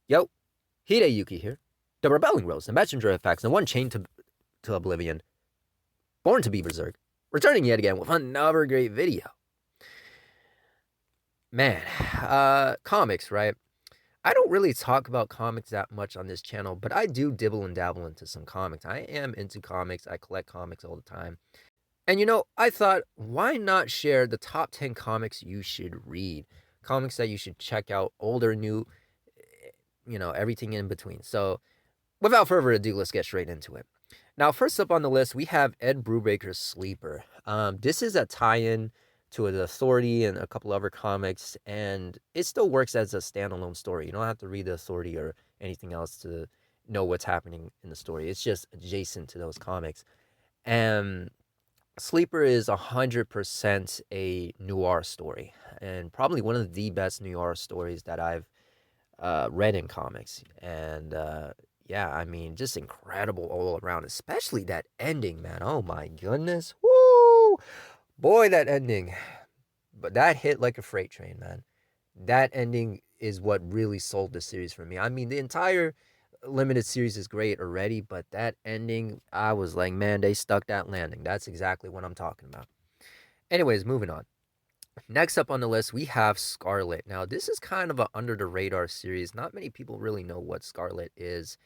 Yo, Yuki here. The rebelling rose, the messenger of facts, the one chained to oblivion, born to be berserk, returning yet again with another great video. Man, comics, right? I don't really talk about comics that much on this channel, but I do dibble and dabble into some comics. I am into comics. I collect comics all the time. And I thought, why not share the top 10 comics you should read? Comics that you should check out, old or new, everything in between. So, without further ado, let's get straight into it. Now, first up on the list, we have Ed Brubaker's Sleeper. This is a tie-in to The Authority and a couple other comics, and it still works as a standalone story. You don't have to read The Authority or anything else to know what's happening in the story. It's just adjacent to those comics. And Sleeper is 100% a noir story, and probably one of the best noir stories that I've read in comics. And yeah, I mean, just incredible all around, especially that ending, man. Oh my goodness. Woo! Boy, that ending. But that hit like a freight train, man. That ending is what really sold the series for me. I mean, the entire limited series is great already, but that ending, I was like, man, they stuck that landing. That's exactly what I'm talking about. Anyways, moving on. Next up on the list, we have Scarlet. Now, this is kind of an under the radar series. Not many people really know what Scarlet is.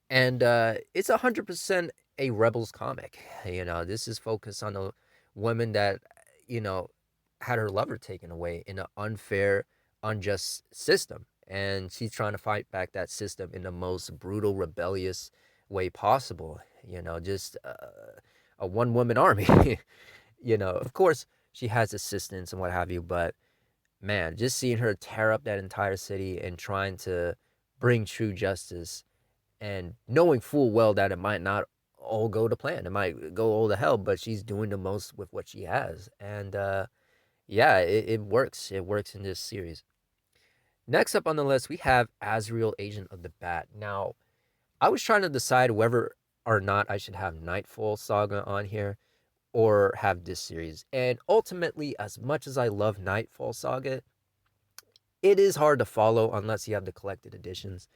And it's 100% a Rebels comic. This is focused on a woman that, you know, had her lover taken away in an unfair, unjust system. And she's trying to fight back that system in the most brutal, rebellious way possible. Just a one woman army. Of course, she has assistants and what have you, but man, just seeing her tear up that entire city and trying to bring true justice and knowing full well that it might not all go to plan. It might go all to hell, but she's doing the most with what she has. And yeah, it works. It works in this series. Next up on the list, we have Azrael, Agent of the Bat. Now, I was trying to decide whether or not I should have Nightfall Saga on here or have this series. And ultimately, as much as I love Nightfall Saga, it is hard to follow unless you have the collected editions.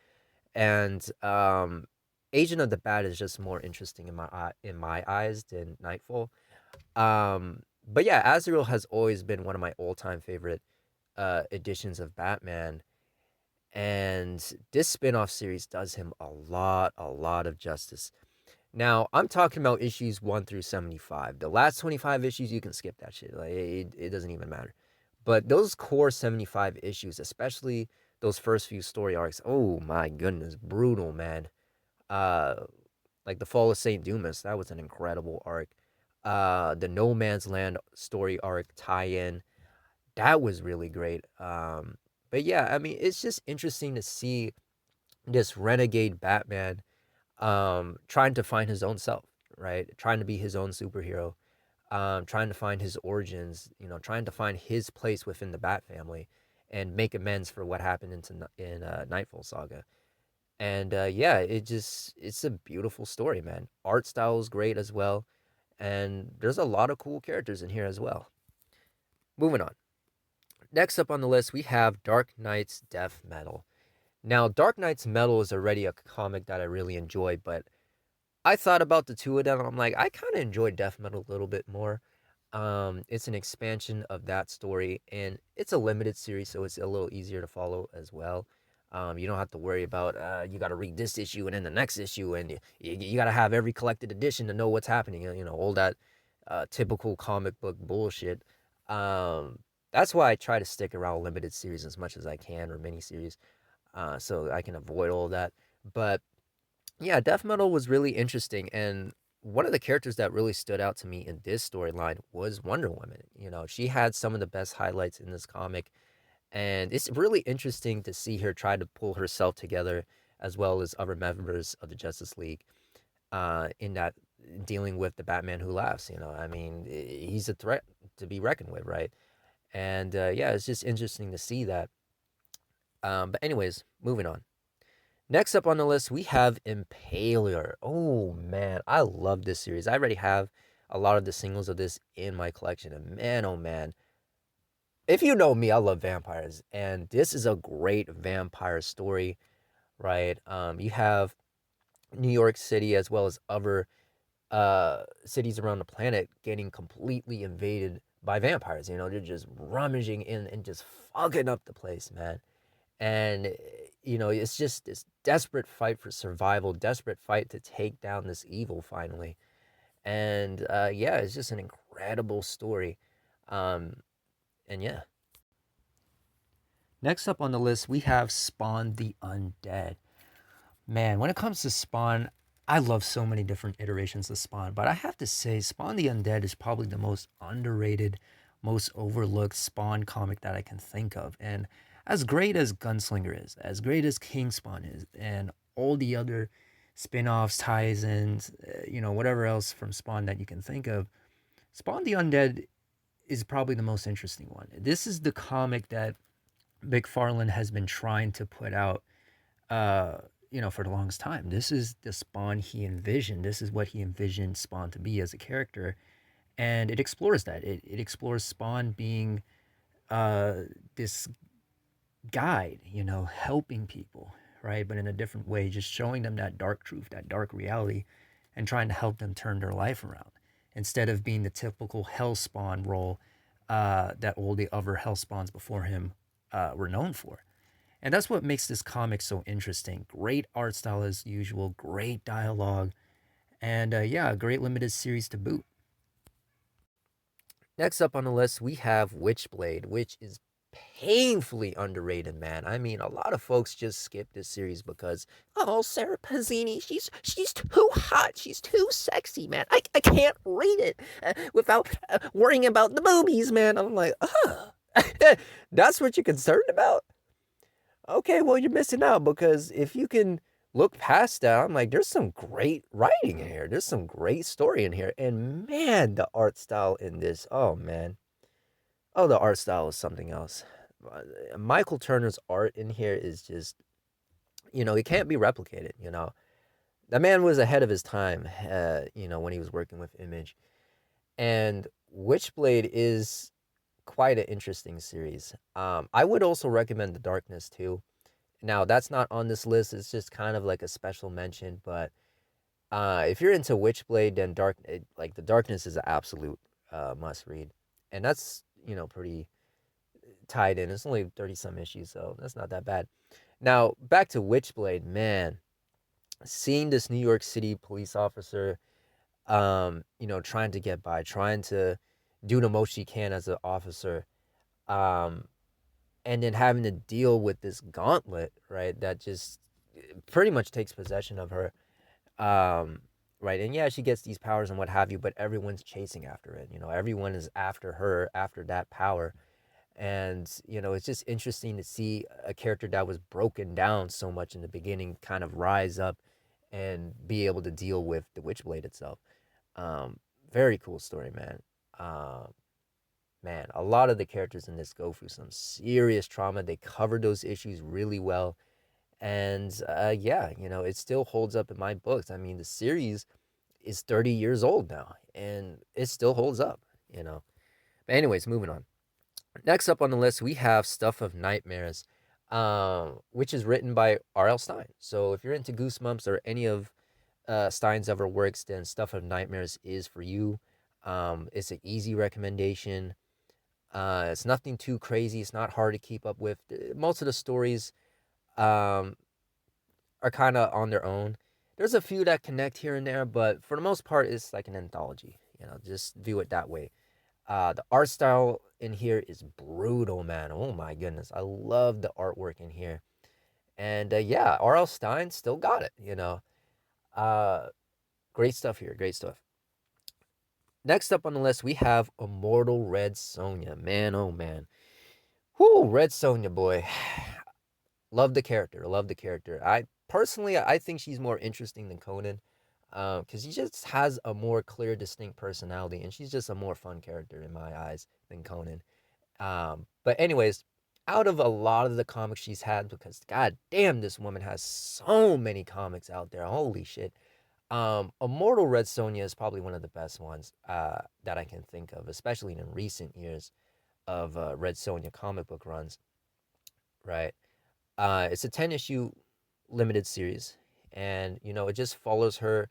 And Agent of the Bat is just more interesting in my eyes than Nightfall. But yeah, Azrael has always been one of my all-time favorite editions of Batman, and this spin-off series does him a lot of justice. Now, I'm talking about issues 1 through 75. The last 25 issues, you can skip that shit. Like, it doesn't even matter. But those core 75 issues, especially those first few story arcs, oh my goodness, brutal, man. Uh, like the Fall of Saint Dumas, that was an incredible arc. The No Man's Land story arc tie-in, that was really great. But yeah, I mean, it's just interesting to see this renegade Batman trying to find his own self, right? Trying to be his own superhero, trying to find his origins, trying to find his place within the Bat family and make amends for what happened in Nightfall Saga. And yeah, it's a beautiful story, man. Art style is great as well, and there's a lot of cool characters in here as well. Moving on. Next up on the list, we have Dark Knight's Death Metal. Now, Dark Knight's Metal is already a comic that I really enjoy, but I thought about the two of them. And I'm like, I kind of enjoy Death Metal a little bit more. It's an expansion of that story, and it's a limited series, so it's a little easier to follow as well. You don't have to worry about you got to read this issue and then the next issue, and you got to have every collected edition to know what's happening. All that typical comic book bullshit. That's why I try to stick around limited series as much as I can, or mini series, so I can avoid all that. But yeah, Death Metal was really interesting, and one of the characters that really stood out to me in this storyline was Wonder Woman. She had some of the best highlights in this comic, and it's really interesting to see her try to pull herself together as well as other members of the Justice League in that dealing with the Batman Who Laughs. I mean, he's a threat to be reckoned with, right? And yeah, it's just interesting to see that. But anyways, moving on. Next up on the list, we have Impaler. Oh man, I love this series. I already have a lot of the singles of this in my collection. And man, oh man, if you know me, I love vampires. And this is a great vampire story. right? You have New York City as well as other cities around the planet getting completely invaded by vampires. You know, they're just rummaging in and just fucking up the place, man. And you know, it's just this desperate fight for survival, desperate fight to take down this evil finally. And yeah, it's just an incredible story. Um, and yeah, next up on the list we have Spawn the Undead. Man, when it comes to Spawn, I love so many different iterations of Spawn, but I have to say, Spawn the Undead is probably the most underrated, most overlooked Spawn comic that I can think of. And as great as Gunslinger is, as great as King Spawn is, and all the other spin offs, ties ins, you know, whatever else from Spawn that you can think of, Spawn the Undead is probably the most interesting one. This is the comic that McFarlane has been trying to put out uh, you know, for the longest time. This is the Spawn he envisioned. This is what he envisioned Spawn to be as a character. And it explores that. It explores Spawn being uh, this guide, you know, helping people, right? But in a different way, just showing them that dark truth, that dark reality, and trying to help them turn their life around instead of being the typical Hellspawn role that all the other Hellspawns before him were known for. And that's what makes this comic so interesting. Great art style as usual, great dialogue, and yeah, a great limited series to boot. Next up on the list, we have Witchblade, which is painfully underrated, man. I mean, a lot of folks just skip this series because, oh, Sarah Pazzini, she's too hot, she's too sexy, man. I can't read it without worrying about the boobies, man. I'm like, that's what you're concerned about? Okay, well, you're missing out because if you can look past that, I'm like, there's some great writing in here. There's some great story in here. And man, the art style in this, oh man. Oh, the art style is something else. Michael Turner's art in here is just, you know, it can't be replicated, you know. The man was ahead of his time, you know, when he was working with Image. And Witchblade is quite an interesting series. I would also recommend The Darkness too. Now, that's not on this list. It's just kind of like a special mention. But if you're into Witchblade, then like The Darkness is an absolute must read, and that's, you know, pretty tied in. It's only 30 some issues, so that's not that bad. Now back to Witchblade, man. Seeing this New York City police officer, you know, trying to get by, trying to do the most she can as an officer, um, and then having to deal with this gauntlet, right? That just pretty much takes possession of her. Um, right. And yeah, she gets these powers and what have you, but everyone's chasing after it. You know, everyone is after her, after that power. And, you know, it's just interesting to see a character that was broken down so much in the beginning kind of rise up and be able to deal with the Witchblade itself. Um, Very cool story, man. Um, Man, a lot of the characters in this go through some serious trauma. They cover those issues really well. And yeah, you know, it still holds up in my books. I mean, the series is 30 years old now and it still holds up, you know. But anyways, moving on. Next up on the list, we have Stuff of Nightmares, which is written by R.L. Stein. So if you're into Goosebumps or any of Stein's other works, then Stuff of Nightmares is for you. It's an easy recommendation. It's nothing too crazy. It's not hard to keep up with. Most of the stories um, are kind of on their own. There's a few that connect here and there, but for the most part, it's like an anthology. You know, just view it that way. The art style in here is brutal, man. Oh my goodness, I love the artwork in here. And yeah, R.L. Stein still got it. You know, uh, great stuff here. Great stuff. Next up on the list, we have Immortal Red Sonja. Man, oh man. Whoo, Red Sonja, boy. Love the character. Love the character. I think she's more interesting than Conan, because she just has a more clear, distinct personality, and she's just a more fun character in my eyes than Conan. But anyways, out of a lot of the comics she's had, because god damn, this woman has so many comics out there. Holy shit. Immortal Red Sonja is probably one of the best ones that I can think of, especially in recent years of Red Sonja comic book runs. Right. It's a 10 issue limited series, and it just follows her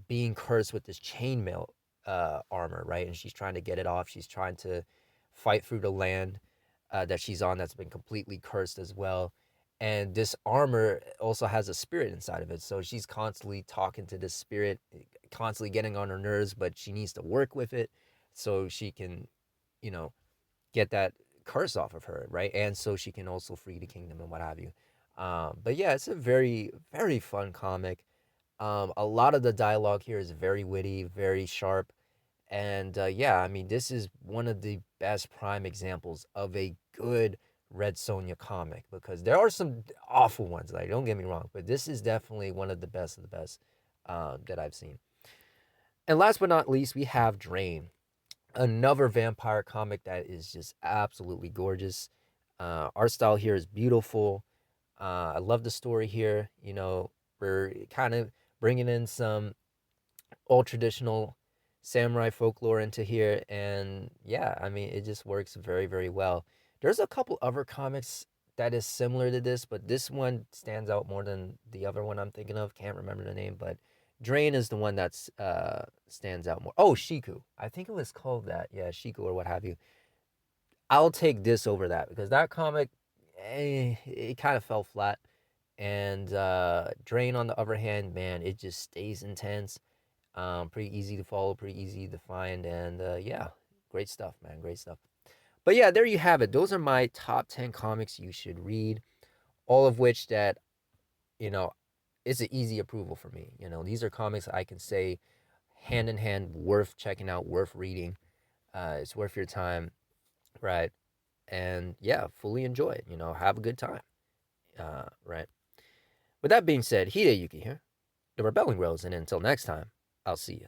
being cursed with this chainmail armor, right? And she's trying to get it off. She's trying to fight through the land that she's on that's been completely cursed as well. And this armor also has a spirit inside of it. So she's constantly talking to this spirit, constantly getting on her nerves, but she needs to work with it so she can, you know, get that curse off of her, right? And so she can also free the kingdom and what have you. But yeah, it's a very, very fun comic. A lot of the dialogue here is very witty, very sharp. And yeah, I mean, this is one of the best prime examples of a good Red Sonja comic because there are some awful ones, like, don't get me wrong, but this is definitely one of the best that I've seen. And last but not least, we have Drain, another vampire comic that is just absolutely gorgeous. Art style here is beautiful. I love the story here. We're kind of bringing in some old traditional samurai folklore into here, and yeah, I mean, it just works very, very well. There's a couple other comics that is similar to this, but this one stands out more than the other one I'm thinking of. Can't remember the name, but Drain is the one that's stands out more. Oh, Shiku, I think it was called that. Yeah, Shiku or what have you. I'll take this over that because that comic, it kind of fell flat. And Drain, on the other hand, man, it just stays intense. Pretty easy to follow, pretty easy to find, and yeah, great stuff, man, great stuff. But yeah, there you have it. Those are my top 10 comics you should read, all of which that, you know, it's an easy approval for me. These are comics I can say hand in hand, worth checking out, worth reading. It's worth your time, right? And yeah, fully enjoy it. Have a good time, right? With that being said, Yuki here, the Rebelling Rose, and until next time, I'll see you.